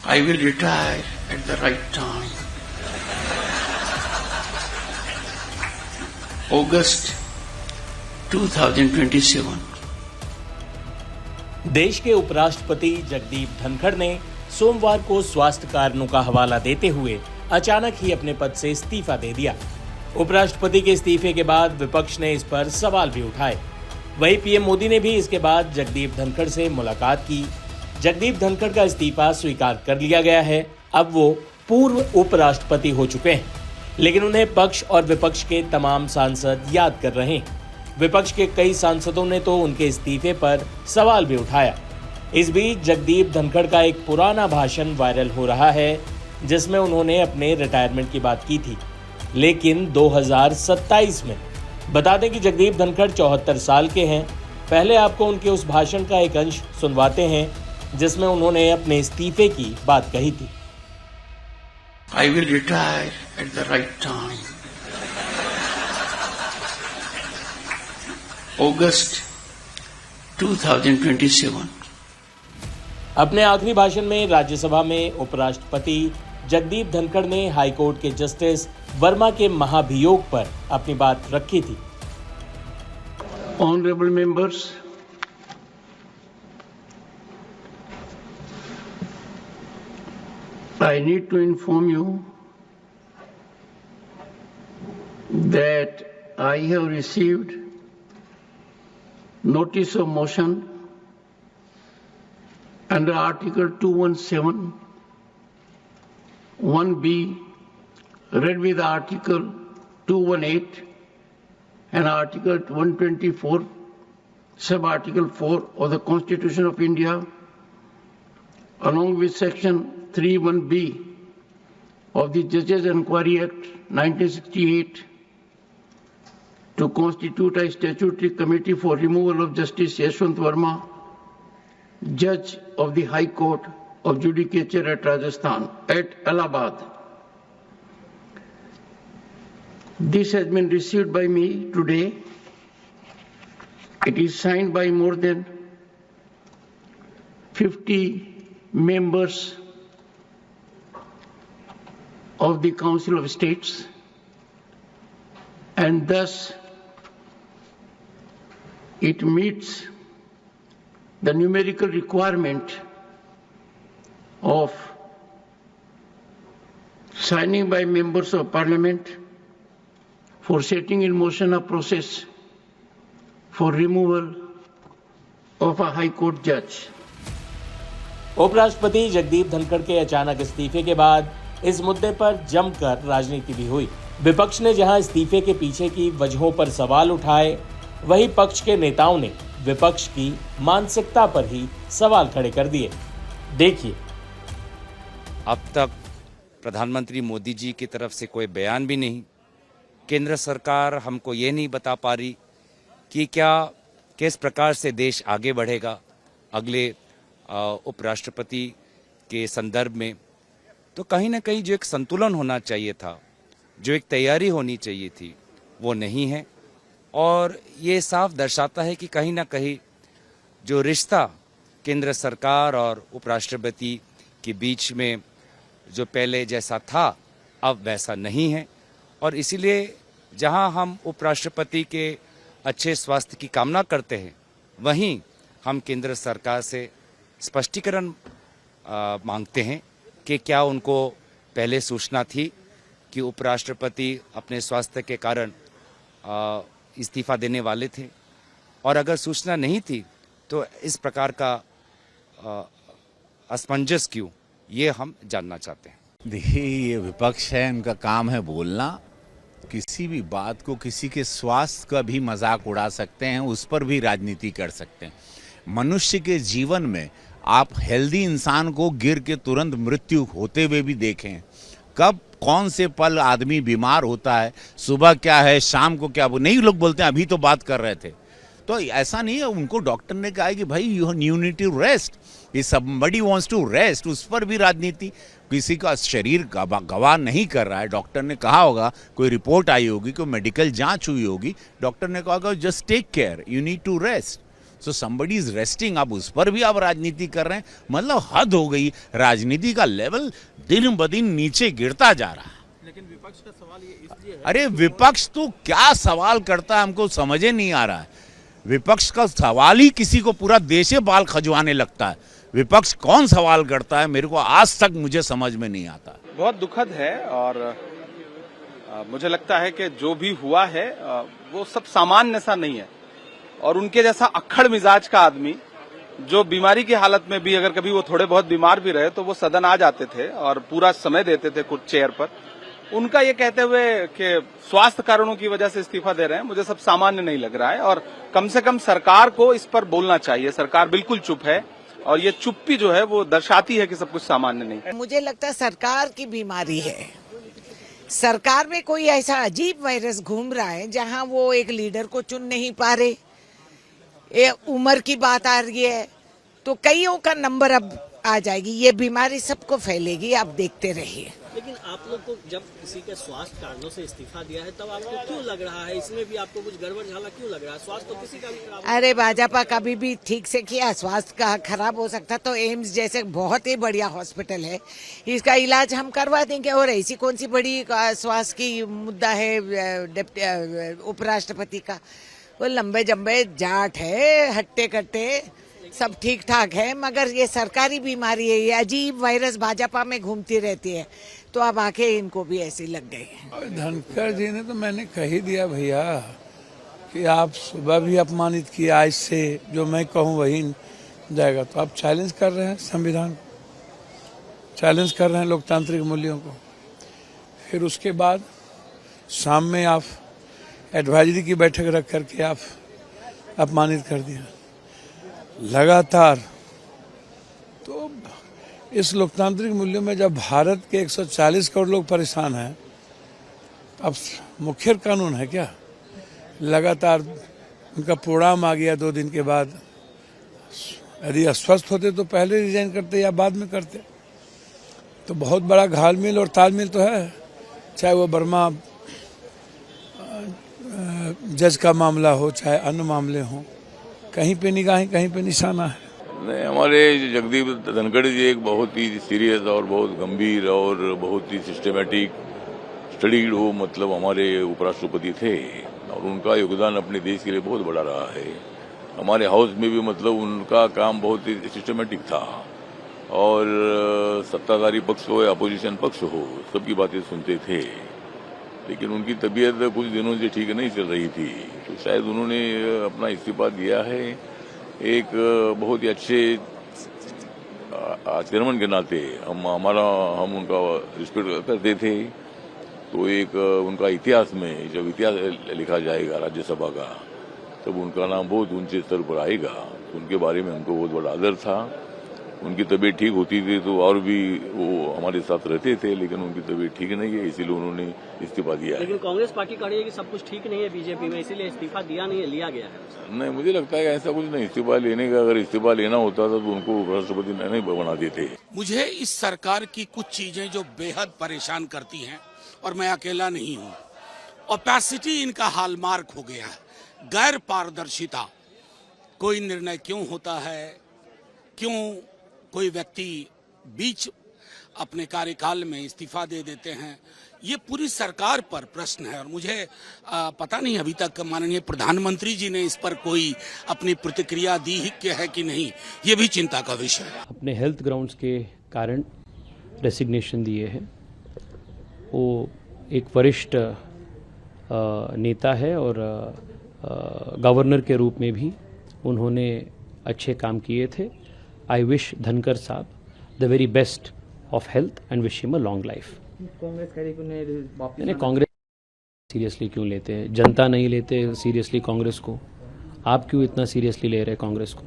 I will retire at the right time. August 2027. देश के उपराष्ट्रपति जगदीप धनखड़ ने सोमवार को स्वास्थ्य कारणों का हवाला देते हुए अचानक ही अपने पद से इस्तीफा दे दिया। उपराष्ट्रपति के इस्तीफे के बाद विपक्ष ने इस पर सवाल भी उठाए। वहीं पीएम मोदी ने भी इसके बाद जगदीप धनखड़ से मुलाकात की। जगदीप धनखड़ का इस्तीफा स्वीकार कर लिया गया है। अब वो पूर्व उपराष्ट्रपति हो चुके हैं, लेकिन उन्हें पक्ष और विपक्ष के तमाम सांसद याद कर रहे हैं। विपक्ष के कई सांसदों ने तो उनके इस्तीफे पर सवाल भी उठाया। इस बीच जगदीप धनखड़ का एक पुराना भाषण वायरल हो रहा है, जिसमें उन्होंने अपने रिटायरमेंट की बात की थी, लेकिन 2027 में। बता दें कि जगदीप धनखड़ 74 साल के हैं। पहले आपको उनके उस भाषण का एक अंश सुनवाते हैं, जिसमें उन्होंने अपने इस्तीफे की बात कही थी। I will retire at the right time. August 2027. अपने आखिरी भाषण में राज्यसभा में उपराष्ट्रपति जगदीप धनखड़ ने हाईकोर्ट के जस्टिस वर्मा के महाभियोग पर अपनी बात रखी थी। Honorable members, I need to inform you that I have received notice of motion under Article 217 1B, read with Article 218 and Article 124, Sub-Article 4 of the Constitution of India, along with Section 31B of the Judges Enquiry Act 1968, to constitute a statutory committee for removal of Justice Yashwant Verma, Judge of the High Court of Judicature at Rajasthan, at Allahabad. This has been received by me today. It is signed by more than 50 members of the Council of States, and thus it meets the numerical requirement of signing by members of Parliament for setting in motion a process for removal of a High Court judge. उपराष्ट्रपति जगदीप धनखड़ के अचानक इस्तीफे के बाद इस मुद्दे पर जमकर राजनीति भी हुई। विपक्ष ने जहां इस्तीफे के पीछे की वजहों पर सवाल उठाए, वहीं पक्ष के नेताओं ने विपक्ष की मानसिकता पर ही सवाल खड़े कर दिए। देखिए, अब तक प्रधानमंत्री मोदी जी की तरफ से कोई बयान भी नहीं। केंद्र सरकार हमको ये नहीं बता पा रही कि किस प्रकार से देश आगे बढ़ेगा अगले उपराष्ट्रपति के संदर्भ में। तो कहीं ना कहीं जो एक संतुलन होना चाहिए था, जो एक तैयारी होनी चाहिए थी, वो नहीं है। और ये साफ दर्शाता है कि कहीं ना कहीं जो रिश्ता केंद्र सरकार और उपराष्ट्रपति के बीच में जो पहले जैसा था, अब वैसा नहीं है। और इसीलिए जहां हम उपराष्ट्रपति के अच्छे स्वास्थ्य की कामना करते हैं, वहीं हम केंद्र सरकार से स्पष्टीकरण मांगते हैं कि क्या उनको पहले सूचना थी कि उपराष्ट्रपति अपने स्वास्थ्य के कारण इस्तीफा देने वाले थे, और अगर सूचना नहीं थी तो इस प्रकार का असमंजस क्यों, ये हम जानना चाहते हैं। देखिए, ये विपक्ष है, उनका काम है बोलना। किसी भी बात को, किसी के स्वास्थ्य का भी मजाक उड़ा सकते हैं, उस पर भी राजनीति कर सकते हैं। मनुष्य के जीवन में आप हेल्दी इंसान को गिर के तुरंत मृत्यु होते हुए भी देखें। कब कौन से पल आदमी बीमार होता है, सुबह क्या है, शाम को क्या, नहीं लोग बोलते हैं अभी तो बात कर रहे थे। तो ऐसा नहीं है, उनको डॉक्टर ने कहा कि भाई you need to rest, if somebody wants to rest, उस पर भी राजनीति। किसी का शरीर गवाह नहीं कर रहा है, डॉक्टर ने कहा होगा, कोई रिपोर्ट आई होगी, कोई मेडिकल जांच हुई होगी, डॉक्टर ने कहा होगा just take care, you need to rest. So somebody is resting, आप उस पर भी आप राजनीति कर रहे हैं, मतलब हद हो गई। राजनीति का लेवल दिन ब दिन नीचे गिरता जा रहा है। लेकिन विपक्ष का सवाल ये इसलिए है, अरे विपक्ष तो क्या सवाल करता है, हमको समझ नहीं आ रहा है। विपक्ष का सवाल ही किसी को पूरा देश बाल खजवाने लगता है। विपक्ष कौन सवाल करता है, मेरे को आज तक मुझे समझ में नहीं आता। बहुत दुखद है और मुझे लगता है कि जो भी हुआ है वो सब सामान्य सा नहीं है। और उनके जैसा अक्खड़ मिजाज का आदमी, जो बीमारी की हालत में भी अगर कभी वो थोड़े बहुत बीमार भी रहे तो वो सदन आ जाते थे और पूरा समय देते थे कुछ चेयर पर, उनका ये कहते हुए कि स्वास्थ्य कारणों की वजह से इस्तीफा दे रहे हैं, मुझे सब सामान्य नहीं लग रहा है। और कम से कम सरकार को इस पर बोलना चाहिए। सरकार बिल्कुल चुप है और ये चुप्पी जो है वो दर्शाती है कि सब कुछ सामान्य नहीं है। मुझे लगता है सरकार की बीमारी है। सरकार में कोई ऐसा अजीब वायरस घूम रहा है जहां वो एक लीडर को चुन नहीं पा रहे। ये उम्र की बात आ रही है तो कईयों का नंबर अब आ जाएगी। ये बीमारी सबको फैलेगी, आप देखते रहिए। लेकिन आप लोग को जब किसी के स्वास्थ्य कारणों से इस्तीफा दिया है तब आपको क्यों लग रहा है, इसमें भी आपको कुछ गड़बड़ झाला क्यों लग रहा है? स्वास्थ्य तो किसी का भी खराब। अरे भाजपा कभी भी ठीक से किया, स्वास्थ्य का खराब हो सकता तो एम्स जैसे बहुत ही बढ़िया हॉस्पिटल है, इसका इलाज हम करवा देंगे। और ऐसी कौन सी बड़ी स्वास्थ्य की मुद्दा है उपराष्ट्रपति का? वो लंबे जम्बे जाट है, हट्टे कट्टे सब ठीक ठाक है, मगर ये सरकारी बीमारी है। ये अजीब वायरस भाजपा में घूमती रहती है, तो अब आके इनको भी ऐसी लग गई है। धनखड़ जी ने तो मैंने कह ही दिया भैया कि आप सुबह भी अपमानित किया, आज से जो मैं कहूँ वही जाएगा। तो आप चैलेंज कर रहे हैं संविधान को, चैलेंज कर रहे हैं लोकतांत्रिक मूल्यों को। फिर उसके बाद शाम में आप एडवाइजरी की बैठक रख करके आप अपमानित कर दिया लगातार। तो इस लोकतांत्रिक मूल्यों में जब भारत के 140 करोड़ लोग परेशान हैं, अब मुखर कानून है क्या? लगातार उनका प्रोग्राम आ गया 2 दिन के बाद। यदि अस्वस्थ होते तो पहले रिजाइन करते या बाद में करते। तो बहुत बड़ा घालमेल और तालमेल तो है, चाहे वो वर्मा जज का मामला हो चाहे अन्य मामले हों, कहीं पे निगाहें कहीं पे निशाना है। नहीं, हमारे जगदीप धनखड़ जी एक बहुत ही सीरियस और बहुत गंभीर और बहुत ही सिस्टमेटिक स्टडीड हो, मतलब हमारे उपराष्ट्रपति थे और उनका योगदान अपने देश के लिए बहुत बड़ा रहा है। हमारे हाउस में भी मतलब उनका काम बहुत ही सिस्टमेटिक था और सत्ताधारी पक्ष हो या अपोजिशन पक्ष हो, सबकी बातें सुनते थे। लेकिन उनकी तबीयत कुछ दिनों से ठीक नहीं चल रही थी, तो शायद उन्होंने अपना इस्तीफा दिया है। एक बहुत ही अच्छे चेयरमैन के नाते हम उनका रिस्पेक्ट करते थे। तो एक उनका इतिहास में जब इतिहास लिखा जाएगा राज्यसभा का, तब उनका नाम बहुत ऊंचे स्तर पर आएगा। तो उनके बारे में हमको बहुत बड़ा आदर था। उनकी तबीयत ठीक होती थी तो और भी वो हमारे साथ रहते थे, लेकिन उनकी तबीयत ठीक नहीं है, इसीलिए उन्होंने इस्तीफा दिया है। लेकिन कांग्रेस पार्टी कह रही है कि सब कुछ ठीक नहीं है बीजेपी में, इसीलिए इस्तीफा दिया नहीं है, लिया गया है। नहीं, मुझे लगता है ऐसा कुछ नहीं। इस्तीफा लेने का अगर इस्तीफा लेना होता था तो उनको उपराष्ट्रपति नहीं बना देते। मुझे इस सरकार की कुछ चीजें जो बेहद परेशान करती हैं, और मैं अकेला नहीं हूं। ओपेसिटी इनका हॉलमार्क हो गया है, गैर पारदर्शिता। कोई निर्णय क्यों होता है, क्यों कोई व्यक्ति बीच अपने कार्यकाल में इस्तीफा दे देते हैं, ये पूरी सरकार पर प्रश्न है। और मुझे पता नहीं अभी तक माननीय प्रधानमंत्री जी ने इस पर कोई अपनी प्रतिक्रिया दी है कि नहीं, ये भी चिंता का विषय है। अपने हेल्थ ग्राउंड्स के कारण रेसिग्नेशन दिए हैं। वो एक वरिष्ठ नेता है और गवर्नर के रूप में भी उन्होंने अच्छे काम किए थे। आई विश धनखड़ साहब the very best of health and wish him a long life. Congress seriously क्यों लेते हैं? जनता नहीं लेते सीरियसली कांग्रेस को, आप क्यों इतना सीरियसली ले रहे हैं कांग्रेस को?